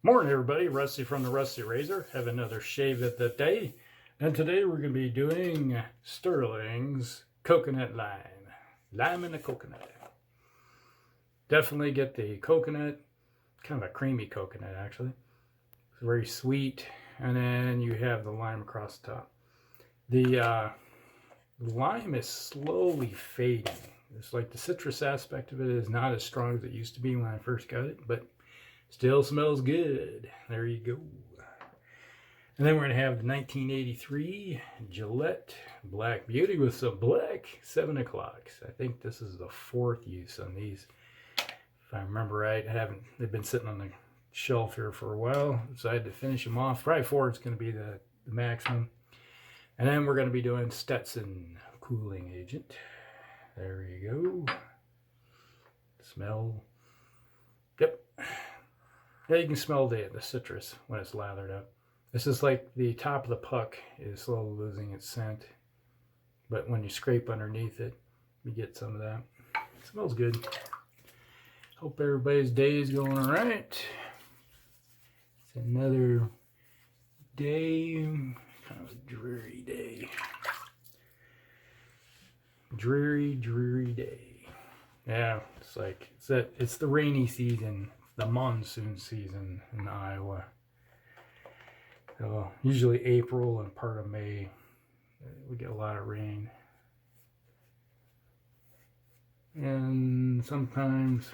Morning, everybody. Rusty from the Rusty Razor. Have another shave of the day. And today we're going to be doing Stirling's coconut lime. Lime and the coconut. Definitely get the coconut. Kind of a creamy coconut, actually. It's very sweet. And then you have the lime across the top. The lime is slowly fading. It's like the citrus aspect of it is not as strong as it used to be when I first got it, but still smells good. There you go. And then we're going to have the 1983 Gillette Black Beauty with some black 7 o'clocks. I think this is the 4th use on these. If I remember right, they've been sitting on the shelf here for a while, so I had to finish them off. Probably 4 is going to be the maximum. And then we're going to be doing Stetson cooling agent. There you go. Smell. Yep. Yeah, you can smell the citrus when it's lathered up. This is like the top of the puck is slowly losing its scent. But when you scrape underneath it, you get some of that. It smells good. Hope everybody's day is going all right. It's another day, kind of a dreary day. Dreary day. Yeah, it's like, it's the rainy season. The monsoon season in Iowa. So usually April and part of May, we get a lot of rain. And sometimes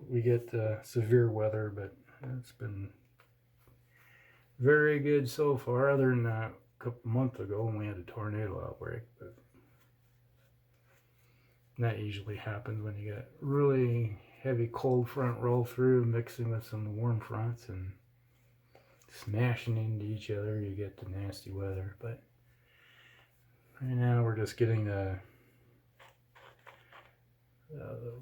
we get severe weather, but it's been very good so far, other than a couple months ago when we had a tornado outbreak. But that usually happens when you get really heavy cold front roll through, mixing with some warm fronts and smashing into each other. You get the nasty weather. But right now we're just getting the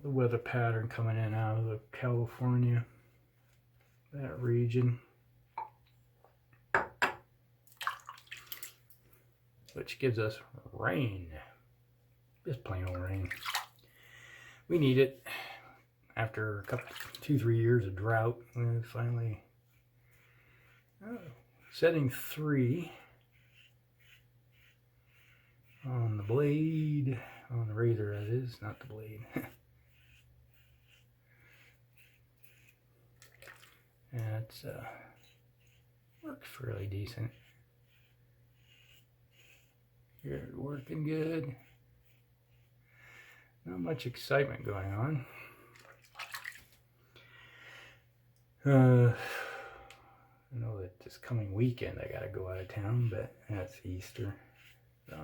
weather pattern coming in out of California, that region, which gives us rain. Just plain old rain. We need it. After 2-3 years of drought, we finally setting 3 on the blade, on the razor that is, not the blade. And it's works fairly decent. You're working good. Not much excitement going on. I know that this coming weekend I gotta go out of town, but that's Easter. So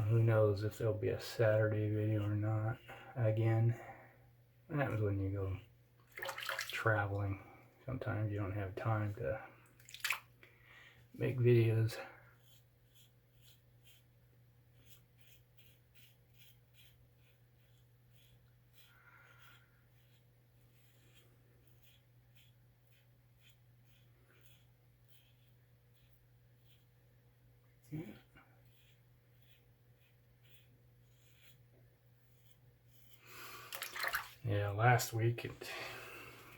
who knows if there'll be a Saturday video or not again. What happens when you go traveling? Sometimes you don't have time to make videos. Yeah, last week it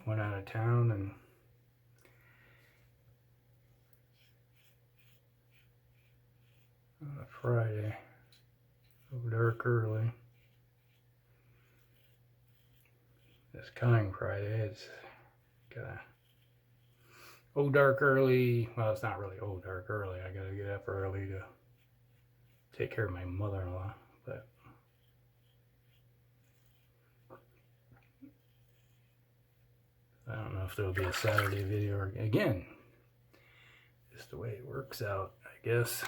went out of town and on a Friday, over dark early. This coming Friday, it's got oh dark early. Well, it's not really oh dark early. I gotta get up early to take care of my mother-in-law, but I don't know if there'll be a Saturday video or, again. Just the way it works out, I guess.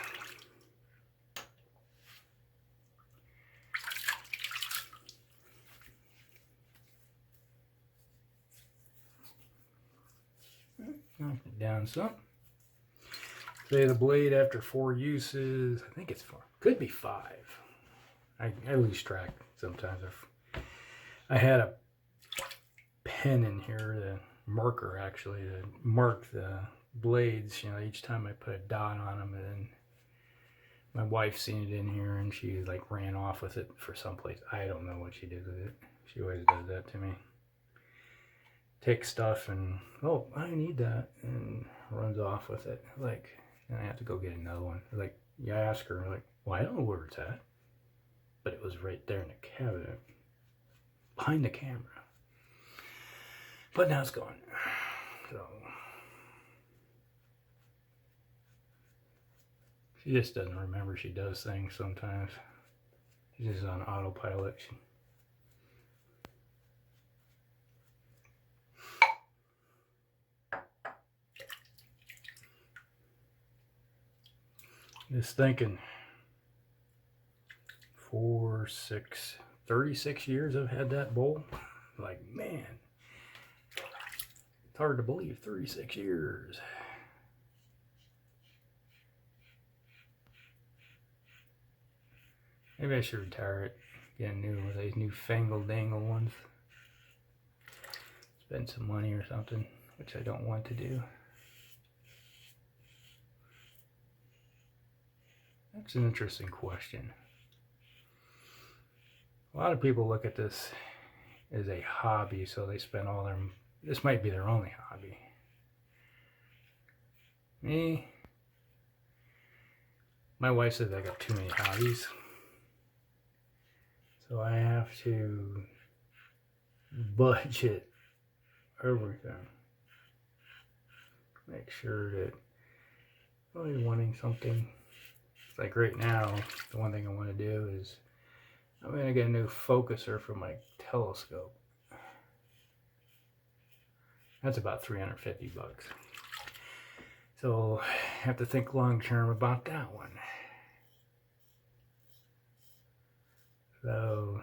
Knock it down some. Say the blade after 4 uses, I think it's 4, could be 5. I lose track sometimes. I had a pen in here, the marker actually, to mark the blades, you know, each time I put a dot on them, and then my wife seen it in here and she like ran off with it for someplace. I don't know what she did with it. She always does that to me. Take stuff and, oh, I need that, and runs off with it. Like, and I have to go get another one. Like, you ask her, like, well, I don't know where it's at. But it was right there in the cabinet, behind the camera. But now it's gone. So she just doesn't remember she does things sometimes. She's just on autopilot. Just thinking, 36 years I've had that bowl. Like, man, it's hard to believe, 36 years. Maybe I should retire it, get a new one of these new fangle dangle ones. Spend some money or something, which I don't want to do. That's an interesting question. A lot of people look at this as a hobby, so they spend all their, this might be their only hobby. Me, my wife says I got too many hobbies, so I have to budget everything. Make sure that I'm always wanting something. It's like right now, the one thing I want to do is I'm going to get a new focuser for my telescope. That's about 350 bucks. So I have to think long term about that one. So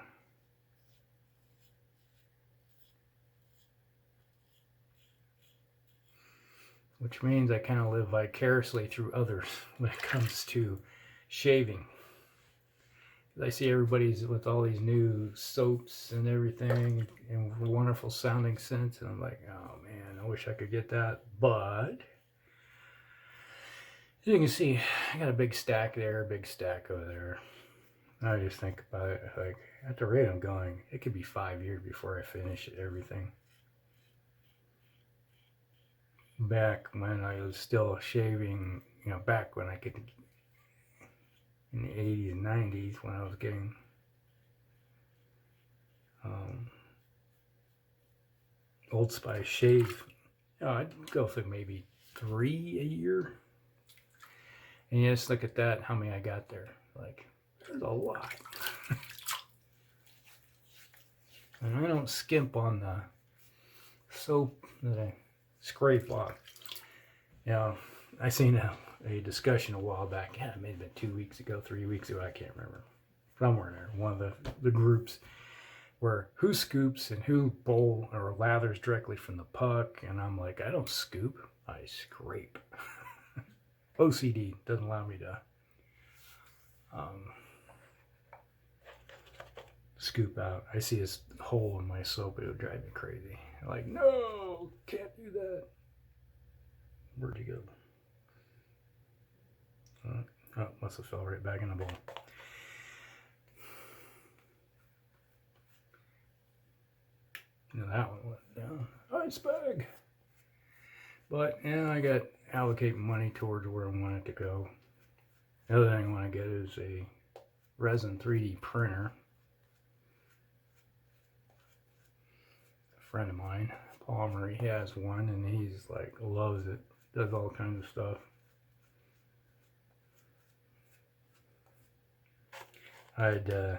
which means I kind of live vicariously through others when it comes to shaving. I see everybody's with all these new soaps and everything and wonderful sounding scents, and I'm like, oh man, I wish I could get that. But as you can see, I got a big stack there, a big stack over there. I just think about it, like, at the rate I'm going, it could be 5 years before I finish everything. Back when I was still shaving, you know, back when I could, in the 80s and 90s, when I was getting Old Spice shave, you know, I'd go for maybe 3 a year. And you just look at that, how many I got there. Like, there's a lot. And I don't skimp on the soap that I scrape off. You know, I seen a discussion a while back. Yeah, it may have been 2 weeks ago, 3 weeks ago, I can't remember. Somewhere in there, one of the groups where who scoops and who bowl or lathers directly from the puck. And I'm like, I don't scoop, I scrape. OCD doesn't allow me to scoop out. I see this hole in my soap, it would drive me crazy. I'm like, no, can't do that. Where'd you go? Oh, must have fell right back in the bowl. And that one went down. Ice bag. But yeah, I got allocate money towards where I want it to go. The other thing I want to get is a resin 3D printer. A friend of mine, Palmer, he has one, and he's like loves it. Does all kinds of stuff. I'd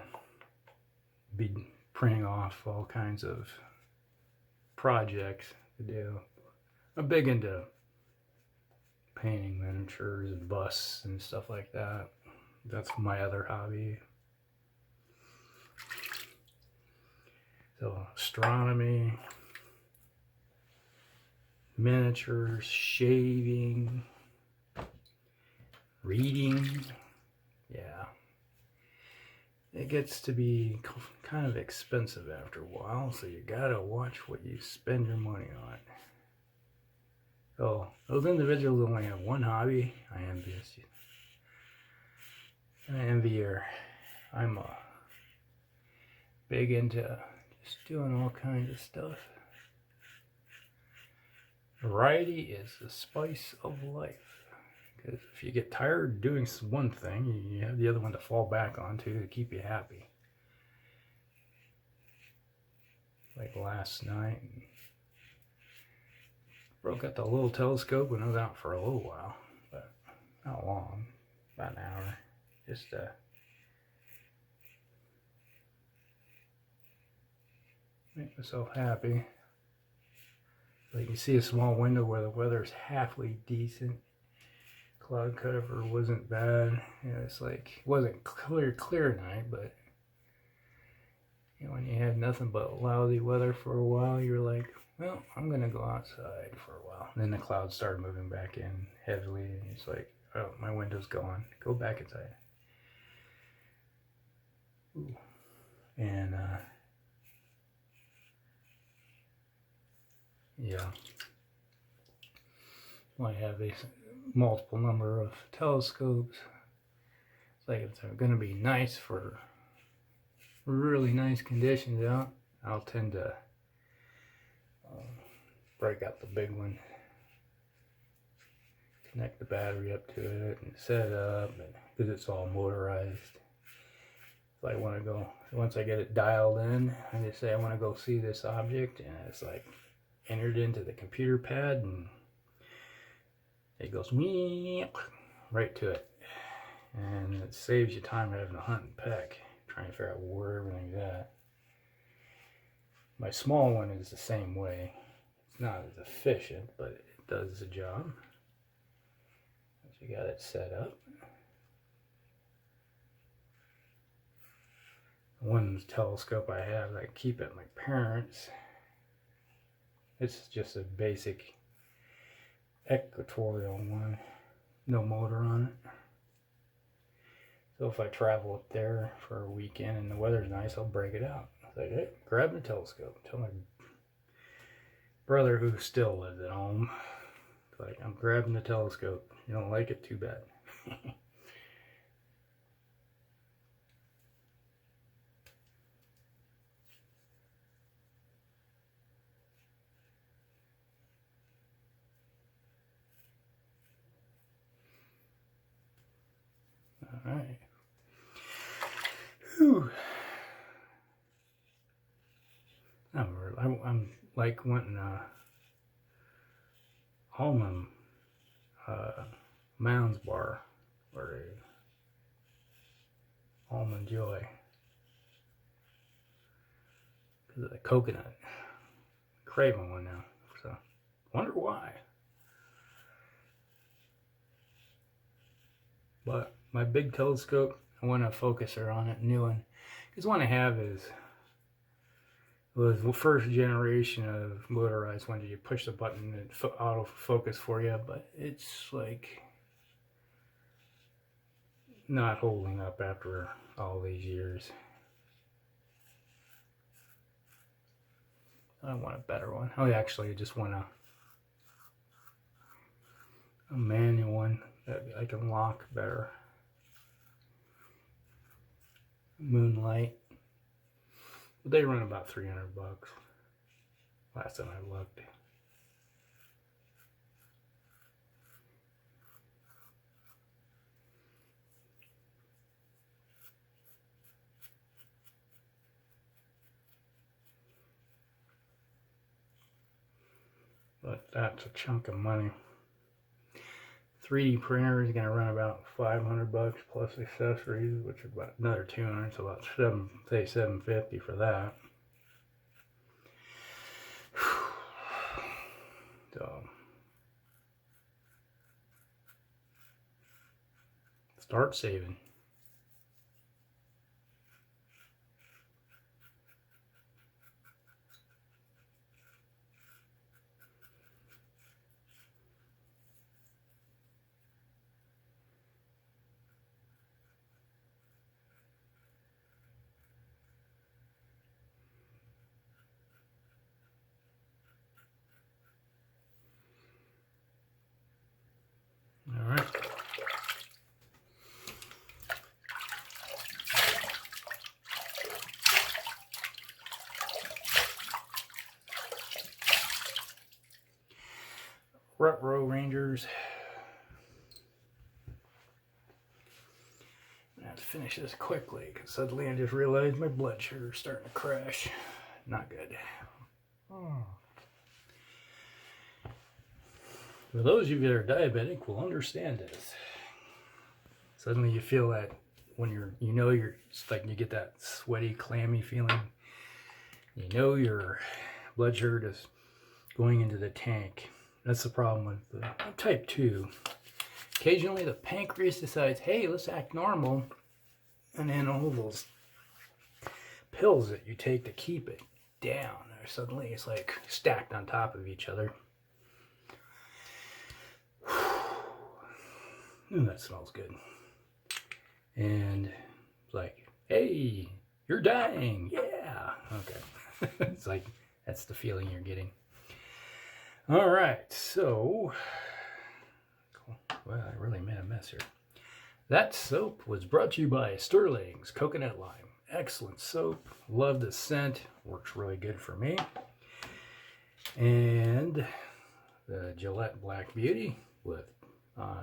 be printing off all kinds of projects to do. I'm big into painting miniatures and busts and stuff like that. That's my other hobby. So astronomy, miniatures, shaving, reading. Yeah. It gets to be kind of expensive after a while, so you gotta watch what you spend your money on. So those individuals only have one hobby. I envy you. I envy your. I'm big into just doing all kinds of stuff. Variety is the spice of life. Because if you get tired doing one thing, you have the other one to fall back onto to keep you happy. Like last night, broke out the little telescope when I was out for a little while, but not long, about an hour, just make myself happy. Like you see a small window where the weather's halfway decent. Cloud cover wasn't bad. You know, it's like it wasn't clear night, but you know, when you had nothing but lousy weather for a while, you're like, well, I'm gonna go outside for a while. And then the clouds started moving back in heavily, and it's like, oh, my window's gone. Go back inside. Ooh. And yeah, I have a multiple number of telescopes. It's like it's going to be nice for really nice conditions out. I'll tend to break out the big one, connect the battery up to it, and set it up, because it's all motorized. So I want to go, once I get it dialed in, I just say I want to go see this object, and it's like entered into the computer pad, and it goes right to it, and it saves you time having to hunt and peck, trying to figure out where everything's at. My small one is the same way. It's not as efficient, but it does the job. Once you got it set up. One telescope I have that I keep at my parents'. It's just a basic equatorial one, no motor on it. So if I travel up there for a weekend and the weather's nice, I'll break it out. It's like, hey, grab the telescope. Tell my brother, who still lives at home, it's like, I'm grabbing the telescope. You don't like it? Too bad. All right. Whew. I'm like wanting almond Mounds bar or a almond joy because of the coconut. Craving one now, so wonder why. But my big telescope, I want a focuser on it, new one. Because the one I have was the first generation of motorized ones. You push the button and it autofocus for you, but it's like not holding up after all these years. I want a better one. Oh, actually, I just want a manual one that I can lock better. Moonlight. They run about $300 last time I looked. But that's a chunk of money. 3D printer is going to run about $500 plus accessories, which are about another $200, so about $750 for that. So start saving. sugars. I have to finish this quickly because suddenly I just realized my blood sugar is starting to crash. Not good. For those of you that are diabetic will understand this. Suddenly you feel that when it's like you get that sweaty, clammy feeling. You know your blood sugar is going into the tank. That's the problem with the type 2. Occasionally the pancreas decides, hey, let's act normal. And then all those pills that you take to keep it down, suddenly it's like stacked on top of each other. Ooh, that smells good. And it's like, hey, you're dying. Yeah. Okay. It's like, that's the feeling you're getting. All right. So, well, I really made a mess here. That soap was brought to you by Stirling's Coconut Lime. Excellent soap. Love the scent. Works really good for me. And the Gillette Black Beauty with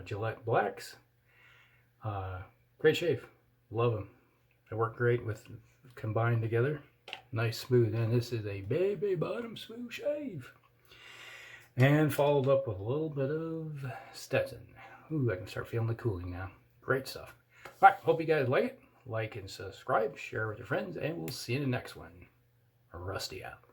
Gillette Blacks. Great shave. Love them. They work great with combined together. Nice smooth. And this is a baby bottom smooth shave. And followed up with a little bit of Stetson. Ooh, I can start feeling the cooling now. Great stuff. All right, hope you guys like it. Like and subscribe, share with your friends, and we'll see you in the next one. Rusty out.